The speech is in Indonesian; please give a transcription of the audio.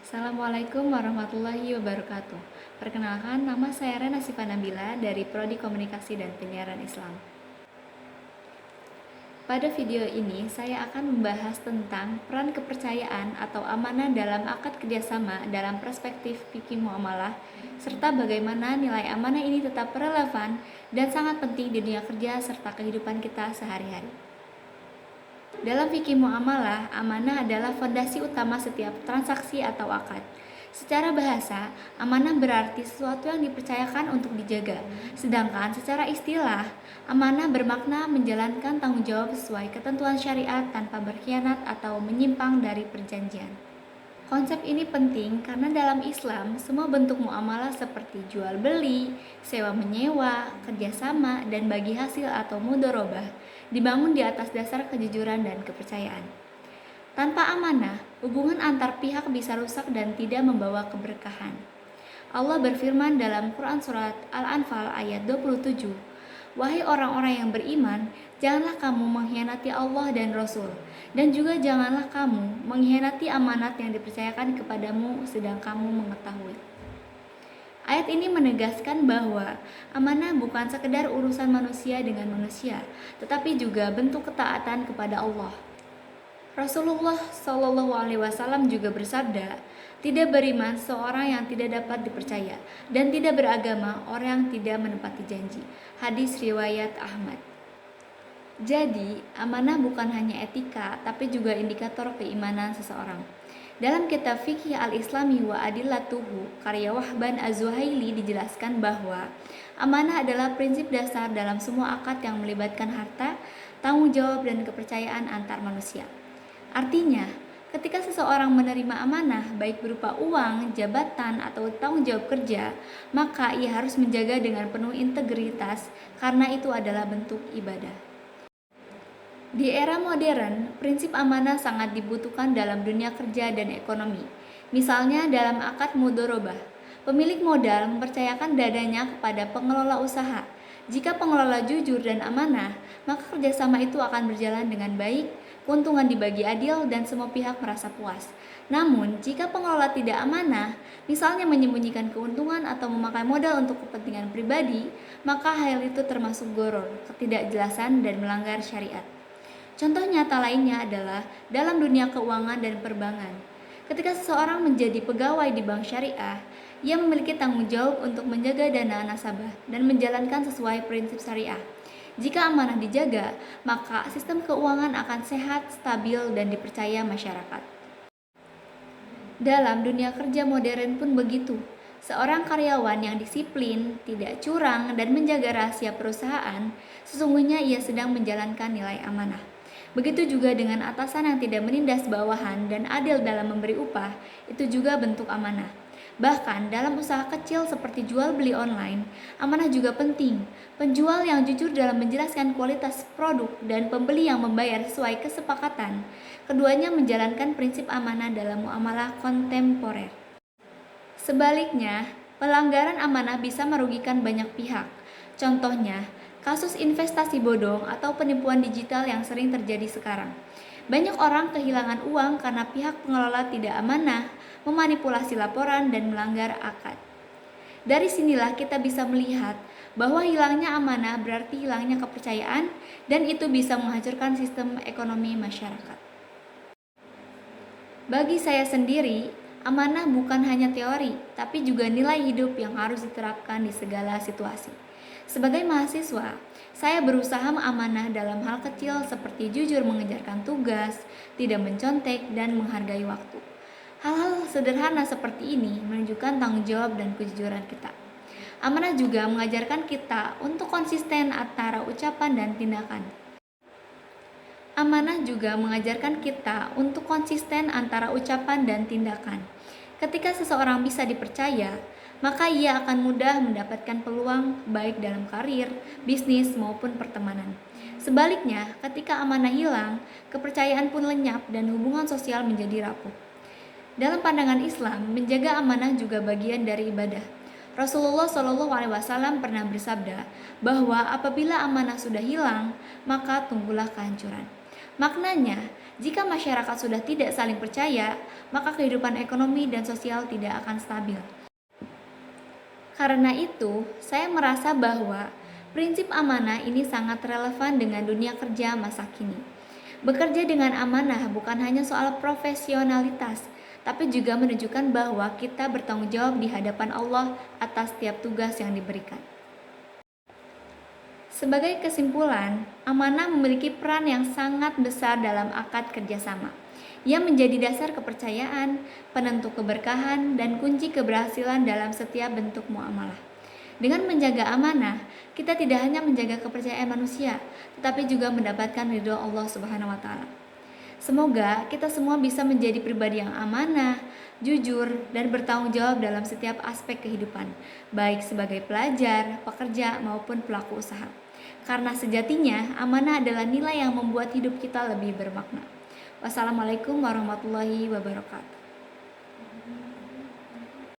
Assalamualaikum warahmatullahi wabarakatuh. Perkenalkan, nama saya Rena Sifa Nabila dari Prodi Komunikasi dan Penyiaran Islam. Pada video ini, saya akan membahas tentang peran kepercayaan atau amanah dalam akad kerjasama dalam perspektif fikih muamalah, serta bagaimana nilai amanah ini tetap relevan dan sangat penting di dunia kerja serta kehidupan kita sehari-hari. Dalam fikih muamalah, amanah adalah fondasi utama setiap transaksi atau akad. Secara bahasa, amanah berarti sesuatu yang dipercayakan untuk dijaga. Sedangkan secara istilah, amanah bermakna menjalankan tanggung jawab sesuai ketentuan syariat tanpa berkhianat atau menyimpang dari perjanjian. Konsep ini penting karena dalam Islam, semua bentuk muamalah seperti jual beli, sewa menyewa, kerjasama, dan bagi hasil atau mudharabah dibangun di atas dasar kejujuran dan kepercayaan. Tanpa amanah, hubungan antar pihak bisa rusak dan tidak membawa keberkahan. Allah berfirman dalam Quran Surat Al-Anfal ayat 27, "Wahai orang-orang yang beriman, janganlah kamu mengkhianati Allah dan Rasul, dan juga janganlah kamu mengkhianati amanat yang dipercayakan kepadamu sedang kamu mengetahui." Ayat ini menegaskan bahwa amanah bukan sekedar urusan manusia dengan manusia, tetapi juga bentuk ketaatan kepada Allah. Rasulullah Shallallahu Alaihi Wasallam juga bersabda, tidak beriman seorang yang tidak dapat dipercaya, dan tidak beragama orang yang tidak menepati janji. Hadis riwayat Ahmad. Jadi, amanah bukan hanya etika, tapi juga indikator keimanan seseorang. Dalam kitab Fikih Al-Islami wa Adillatuhu, karya Wahban Az-Zuhaili dijelaskan bahwa amanah adalah prinsip dasar dalam semua akad yang melibatkan harta, tanggung jawab, dan kepercayaan antar manusia. Artinya, ketika seseorang menerima amanah, baik berupa uang, jabatan, atau tanggung jawab kerja, maka ia harus menjaga dengan penuh integritas karena itu adalah bentuk ibadah. Di era modern, prinsip amanah sangat dibutuhkan dalam dunia kerja dan ekonomi. Misalnya dalam akad mudharabah, pemilik modal mempercayakan dananya kepada pengelola usaha. Jika pengelola jujur dan amanah, maka kerjasama itu akan berjalan dengan baik, keuntungan dibagi adil, dan semua pihak merasa puas. Namun, jika pengelola tidak amanah, misalnya menyembunyikan keuntungan atau memakai modal untuk kepentingan pribadi, maka hal itu termasuk gharar, ketidakjelasan, dan melanggar syariat. Contoh nyata lainnya adalah dalam dunia keuangan dan perbankan. Ketika seseorang menjadi pegawai di bank syariah, ia memiliki tanggung jawab untuk menjaga dana nasabah dan menjalankan sesuai prinsip syariah. Jika amanah dijaga, maka sistem keuangan akan sehat, stabil, dan dipercaya masyarakat. Dalam dunia kerja modern pun begitu. Seorang karyawan yang disiplin, tidak curang, dan menjaga rahasia perusahaan, sesungguhnya ia sedang menjalankan nilai amanah. Begitu juga dengan atasan yang tidak menindas bawahan dan adil dalam memberi upah, itu juga bentuk amanah. Bahkan dalam usaha kecil seperti jual beli online, amanah juga penting. Penjual yang jujur dalam menjelaskan kualitas produk dan pembeli yang membayar sesuai kesepakatan, keduanya menjalankan prinsip amanah dalam muamalah kontemporer. Sebaliknya, pelanggaran amanah bisa merugikan banyak pihak. Contohnya, kasus investasi bodong atau penipuan digital yang sering terjadi sekarang. Banyak orang kehilangan uang karena pihak pengelola tidak amanah, memanipulasi laporan, dan melanggar akad. Dari sinilah kita bisa melihat bahwa hilangnya amanah berarti hilangnya kepercayaan, dan itu bisa menghancurkan sistem ekonomi masyarakat. Bagi saya sendiri, amanah bukan hanya teori, tapi juga nilai hidup yang harus diterapkan di segala situasi. Sebagai mahasiswa, saya berusaha amanah dalam hal kecil seperti jujur mengerjakan tugas, tidak mencontek, dan menghargai waktu. Hal-hal sederhana seperti ini menunjukkan tanggung jawab dan kejujuran kita. Amanah juga mengajarkan kita untuk konsisten antara ucapan dan tindakan. Amanah juga mengajarkan kita untuk konsisten antara ucapan dan tindakan. Ketika seseorang bisa dipercaya, maka ia akan mudah mendapatkan peluang baik dalam karir, bisnis, maupun pertemanan. Sebaliknya, ketika amanah hilang, kepercayaan pun lenyap dan hubungan sosial menjadi rapuh. Dalam pandangan Islam, menjaga amanah juga bagian dari ibadah. Rasulullah Shallallahu Alaihi Wasallam pernah bersabda bahwa apabila amanah sudah hilang, maka tunggulah kehancuran. Maknanya, jika masyarakat sudah tidak saling percaya, maka kehidupan ekonomi dan sosial tidak akan stabil. Karena itu, saya merasa bahwa prinsip amanah ini sangat relevan dengan dunia kerja masa kini. Bekerja dengan amanah bukan hanya soal profesionalitas, tapi juga menunjukkan bahwa kita bertanggung jawab di hadapan Allah atas setiap tugas yang diberikan. Sebagai kesimpulan, amanah memiliki peran yang sangat besar dalam akad kerjasama. Ia menjadi dasar kepercayaan, penentu keberkahan, dan kunci keberhasilan dalam setiap bentuk muamalah. Dengan menjaga amanah, kita tidak hanya menjaga kepercayaan manusia, tetapi juga mendapatkan ridho Allah Subhanahu wa taala. Semoga kita semua bisa menjadi pribadi yang amanah, jujur, dan bertanggung jawab dalam setiap aspek kehidupan, baik sebagai pelajar, pekerja, maupun pelaku usaha. Karena sejatinya, amanah adalah nilai yang membuat hidup kita lebih bermakna. Wassalamualaikum warahmatullahi wabarakatuh.